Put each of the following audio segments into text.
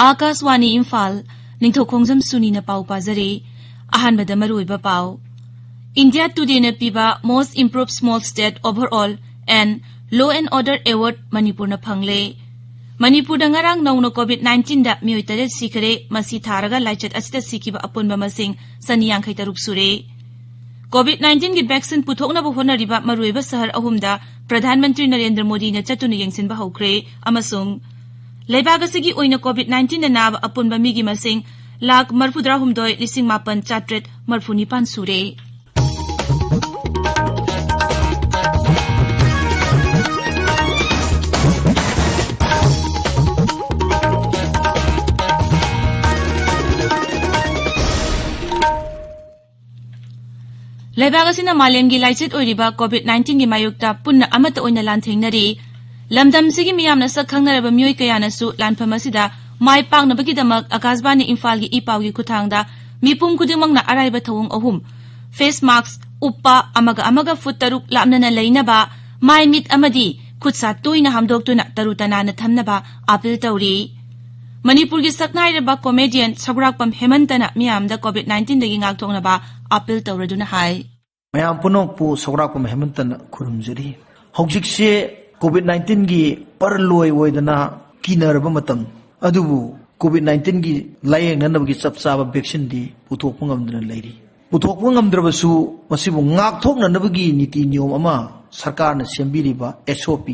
Akaswani Imphal Ningthoukhongjam Suni na pau pazari ahanbada maruiba pau India Today na piba Most Improved Small State Overall and Law and Order Award Manipur na phangle Manipur da ngarang nauna COVID-19 da miyoi taret sikare masi tharaga laichat asita sikiba apunba masing saniyang kay taruk sure COVID-19 ki vaccine puthokna bu honariba maruiba sahar ahumda Pradhan Mantri Narendra Modi na chatuna yengsinba hokre amasung Leibagasi oina COVID-19 na naba apunba migi masing lag marfudra humdoi lising mapan chatret marfunipan sure. Leibagasi na malemgi laichet oiriba COVID-19 gi mayukta punna amata oina lanthengnari Lamdam sigi miyam na sakhang na raba miyoi kaya na su lanpam asida mai pang na bagidamak Akasbani Imphal gi ipaw gi kuthangda mipum kudimang na araiba thawong ahum face mask uppa amaga foot taruk lamna na lainaba mai mit amadi khutsa tuina hamdok tuna tarutana na thamnaba apil tawri Manipur gi saknai raba comedian Sagrakpam Hemantana miyam da COVID-19 dagi ngakthong ba apil tawraduna hai mayam punok pu Sagrakpam Hemantana khurumjari hojikse COVID-19 gi parloi woidana kinaraba matam adubu COVID-19 gi layeng nanab gi chapchaba vaccine di puthokpa ngamdana leiri puthokpa ngamdrabasu masibu ngakthokna nabagi niti niyom ama sarkarna sembiriba SOP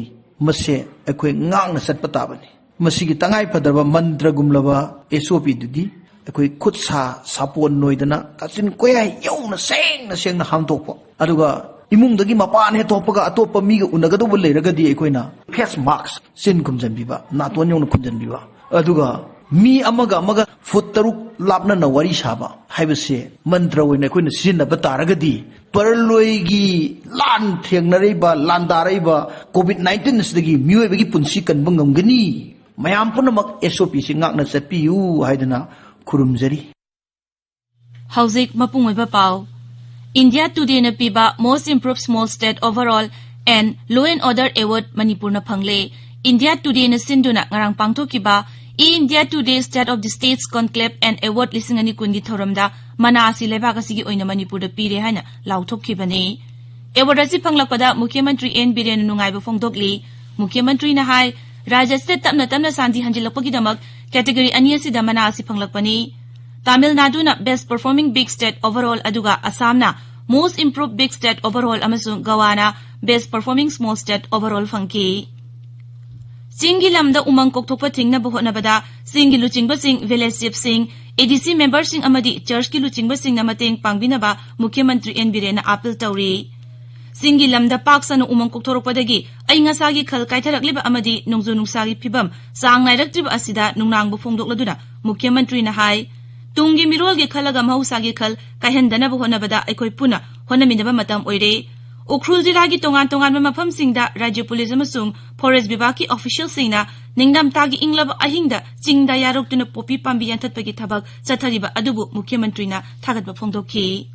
mase ekoi ngakna satpa tabani masigi tangai padarba mantra gumlaba SOP dudi ekoi khutsa sapon noidana kachin koya yauna sengna hamtokpa aduga imungdagi mapan he topaga atopa miga unagado leiragadi ekoina face mask sin kumjanbiba naton yong kumjanbiba aduga mi amaga foot taruk lapna na wari saba haibase mantra oina ekoina sinna bataragadi parloigi lan thengnariba landaraiba COVID-19 sdagi miyoibagi punsi kanba ngamgani mayam punamak SOP singakna chapiu haidana khurumjari Hauzik mapungoiba pau India Today na piba Most Improved Small State Overall and Law and Order Award Manipur na phangle India Today na sinduna ngarang pangthokiba India Today State of the States Conclave and Award lisingani kungi thoramda manasi lebagasi gi oina Manipur da pire haina lauthokibani award asi phanglakpada Mukhyamantri N Biren nungaiba phongdokli Mukhyamantri na hai Rajya State tamna santi hanjilakpagi damak category ani asida manasi phanglakpani Tamil Nadu na Best Performing Big State Overall aduga Assam na Most Improved Big State Overall amasung Goa na Best Performing Small State Overall fangki Singi lamda umang kokthokpa thingna bohona bada singi luchingba sing village chief sing ADC member sing amadi church ki luchingba sing na mateng pangbina ba Mukhyamantri N Biren na appeal tawri Singi lamda paksana umang kokthorokpadagi ai ngasagi khal kaitharakliba amadi nongju nungsagi phibam sang nairaktriba asida nungnang bu phongdokladuna Mukhyamantri na hai Tungi mirolgi khalaga mahusagi khal kahendana bu honabada aikoi puna honaminaba matam oire Ukhrul jilagi tongan mafam singda Rajya Police amasung Forest Vibhag ki official singna ningdam tagi inglaba ahingda chingda yaroktuna popi pambi yanthatpagi thabak chathariba adubu Mukhyamantri na thagatba phongdokhi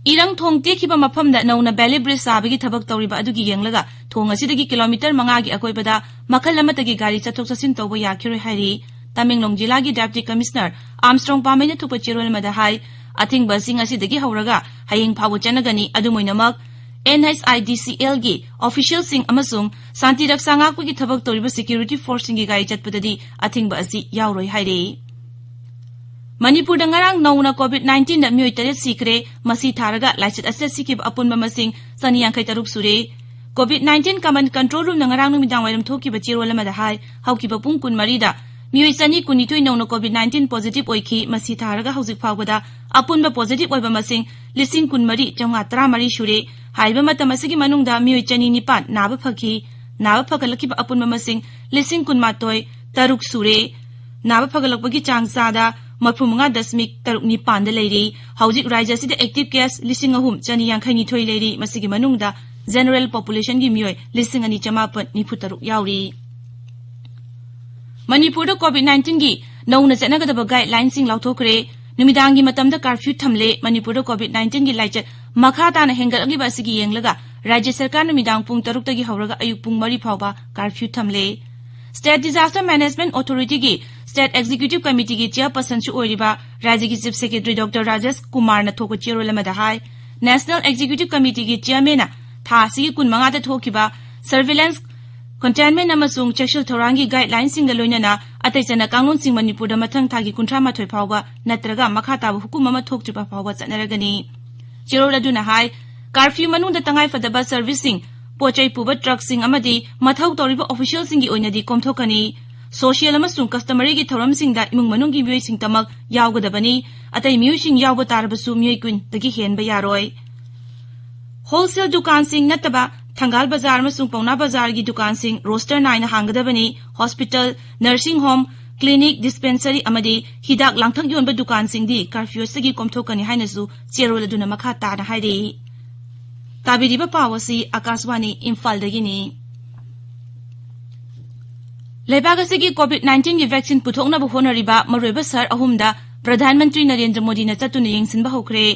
Irang thong tekhiba mafamda nauna Valley Bridge sabagi thabak tawriba adugi yenglaga thong asidagi kilometer 5 gi akoibada makhal amatagi gari chathok chasin tawba yakhiroi hairi Tamenglong Jilagi Deputy Commissioner Armstrong Pamena Thupa Chirol Madahai Athing Basing asidagi hauraga hayeng phawu chanagani adumoinamak NSIDCL gi official sing amasung santi raksa ngakpagi thabak toriba security force singi gai chatpadadi athing ba asi yauroi haire Manipur da ngarang nauna COVID-19 na miyoi taret sikre masi tharaga laichet asset sikib apunba masing saniyang kai taruk sure COVID-19 Command Control Room na ngarang numidang wairam thokiba Chirol Madahai haukiba pung kun marida Miyoi chani kunithoi nauna COVID-19 positive oikhi masi tharaga hauzik phawbada apunba positive oiba masing lising kunmari changa 13 shure haiba matam asigi manungda miyoi chani nipan naba phagalakiba apunba masing lising kunmatoi taruk sure naba phagalakpagi changchada 35.3 da leiri hauzik rajya sida active case lising ahum chani yangkhaini thoi leiri masigi manungda general population gi miyoi lising ani chamapan nifutaruk yauri Manipur da COVID-19 gi nauna chanagadaba guidelines sing lauthokre numidangi matamda curfew thamle Manipur da COVID-19 gi laichat makha tana hengalagliba asigi yenglaga rajya sarkar numidang pung 3 tagi hauraga ayuk pung 3 phawba curfew thamle State Disaster Management Authority gi State Executive Committee ki chairperson chu oiriba Rajya ki Chief Secretary Dr. Rajesh Kumar na thoku chiro lamada hai National Executive Committee ki chairman na tha sigi kun manga da thokiba surveillance containment amasung chekshil thorangi guidelines singa loinana atai chana kanglon sing Manipur da mathang thagi kunthra mathoi phawba natraga makha tabu hukum ama thoktriba phawba chanaragani chiro laduna hai curfew manung da tangai fadaba servicing pochai puba truck sing amadi mathau toriba official singi oinadi komthokani social amasung customary gi thoram singda imung manung gi myoi sing tamak yawgadabani atai myoi sing yawba tarbasu myoi kun dagi henba yaroi wholesale dukan sing nataba Thangal Bazar amasung Pauna Bazar gi dukan sing roster 9 hangadabani hospital nursing home clinic dispensary amadi hidak langthak yonba dukan sing di curfew sagi komthokani hainasu cherol aduna makha ta na hairi tabiriba pawasi Akaswani Imphal dagini Lebagasi COVID-19 ki vaccine puthokna bu honariba maroiba sar ahumda Pradhan Mantri Narendra Modi na chatuna yengsinba hokre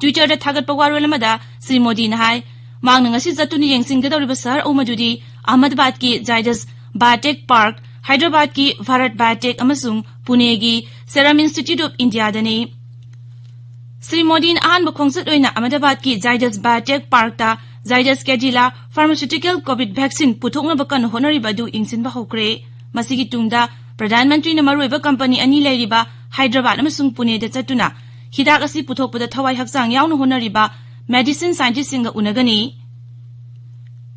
Twitter da thagat pawar lamada Sri Modi na hai mang ngasi chatuna yengsinggadoriba sar omadudi Ahmedabad ki Zydus Biotech Park Hyderabad ki Bharat Biotech amasung Pune gi Serum Institute of India dani Sri Modi ahan bukhongsit oina Ahmedabad ki Zydus Biotech Park ta Zydus Cadila Pharmaceutical COVID vaccine puthokna bakan honoriba du ingsinba hokre masigi tungda Pradhan Mantri na maroiba company ani leiriba Hyderabad amasung Pune da chatuna hidak asi puthokpada thawai hakchang yawna honoriba medicine scientist singa unagani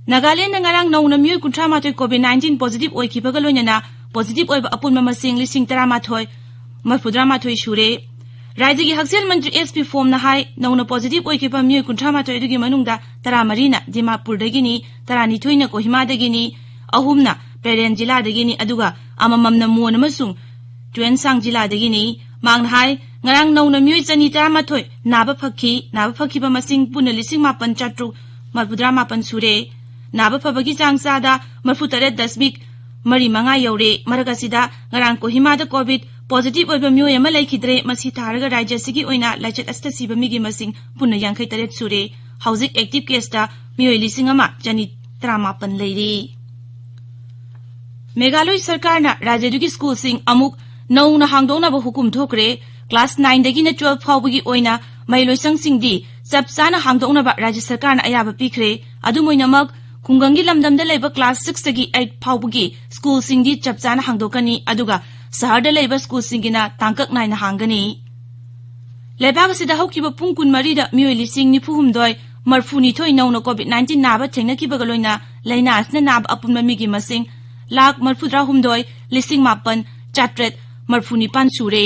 Nagaland ngarang nauna myoi kunthra mathoi COVID-19 positive oikibaga loinana positive oiba apunma masing lising 13 mafudra shure Rajya ki Haksel Mantri SP form na hai nauna positive oikiba myoi kunthra mathoi dugi manungda 13 na Dimapur dagini 12 na Kohima dagini ahumna Peren jila dagini aduga amamam na muon amasung Tuensang jila dagini mang hai ngarang nauna myoi chani 13 naba phakhi ba masing puna lising 8 mafudra sure Naba phabagi changsada marfutare dasmik mari manga yaure maragasida ngarang Kohima da COVID positive oiba myoi ama laikhidre masi tharaga rajya sigi oina lachet asta siba migi masing punna 53 sure housing active case da myoi lising ama jani 38 leiri Meghalaya sarkar na rajya dugi school sing amuk nauna hangdona ba hukum thokre class 9 dagi na 12 phawbagi oina mailoisang singdi chapchana hangdona ba rajya sarkar na ayaba pikre adumoinamak Kungangi lamdamda leba class 6 tagi 8 phawbugi school singdi chapchana hangdokani aduga saharda leba school singina tangkak nai na hangani lebag sida hokiba pung kun mari da myoi lising ni phuhumdoi marfuni thoi nauna COVID-19 naba thengna ki bagaloina laina asna nab apunma migi masing lak marfudra humdoi lising mapan chatret marfuni pan sure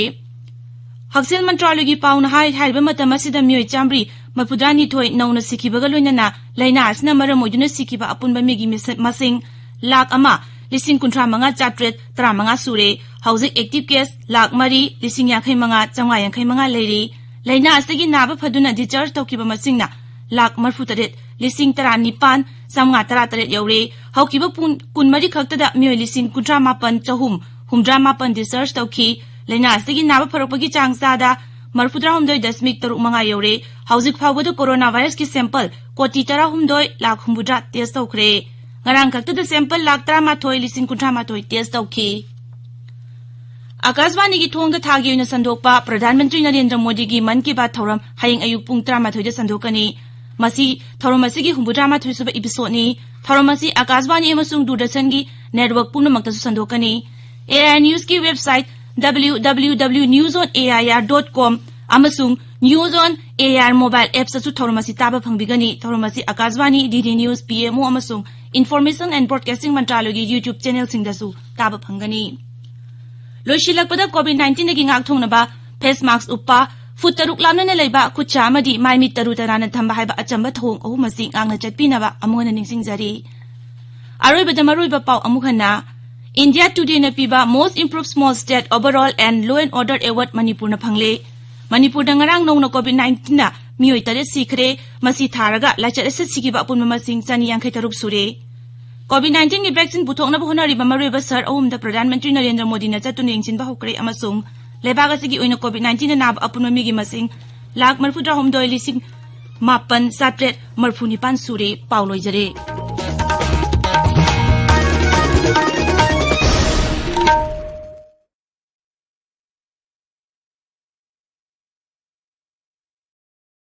Haksel Mantralu gi pauna hai haiba matama sida myoi chamri Mapudrani thoi nauna sikibaga loinana laina asna maramojuna sikiba apunba migi masing lak ama lising kunthra manga chatret 35 sure housing active case lak mari lising 55 leiri laina asagi naba phaduna discharge tokiba masingna lak marfutaret lising 19 samnga 13 yaure haukiba kun mari khaktada myoi lising kunthra mapan chahum humdra mapan discharge toki laina asagi naba pharokpagi changsada Marfudra humdoi dasmik 3 yaure hauzik phawbadu coronavirus ki sample koti 10 lakh humbudra test tokre ngarang kakta da sample lakh 13 lising 13 test tokhi Akaswani gi thongda thagi oina sandokpa Pradhan Mantri Narendra Modi gi man ki baat thoram haying ayuk pung 13 da sandokani masi thoromasi gi humbudra 13 suba episode ni thoromasi Akaswani amasung Doordarshan gi network punamakta su sandokani AI News ki website www.newsonair.com amasung News on AR mobile apps asu thoromasi taba phangbigani thoromasi Akaswani DD News PMO amasung Information and Broadcasting Mantralogi YouTube channel singdasu taba phangani Loishilakpada COVID-19 gi ngak thongnaba face mask uppa foot taruk lamna leiba khucha amadi maimi taru tarana thamba haiba achamba thong ahumasi ngangna chatpinaba amona ningsingjari aroibada maroiba pau amukhana India today na piba most improved small state overall and law and order award Manipur na phangle Manipur da ngarang nong na COVID-19 na mioi tare sikre masi tharaga lachat asa sikiba apun masing chani 53 sure COVID-19 gi vaccine puthokna bu honari ba maroiba sar ahum da Pradhan Mantri Narendra Modi na chatun ingchin ba hokre amasung lebaga sigi oina COVID-19 na nab apun migi masing lakh marfudra hom doi lising 8 satret marfuni pan sure pauloi jare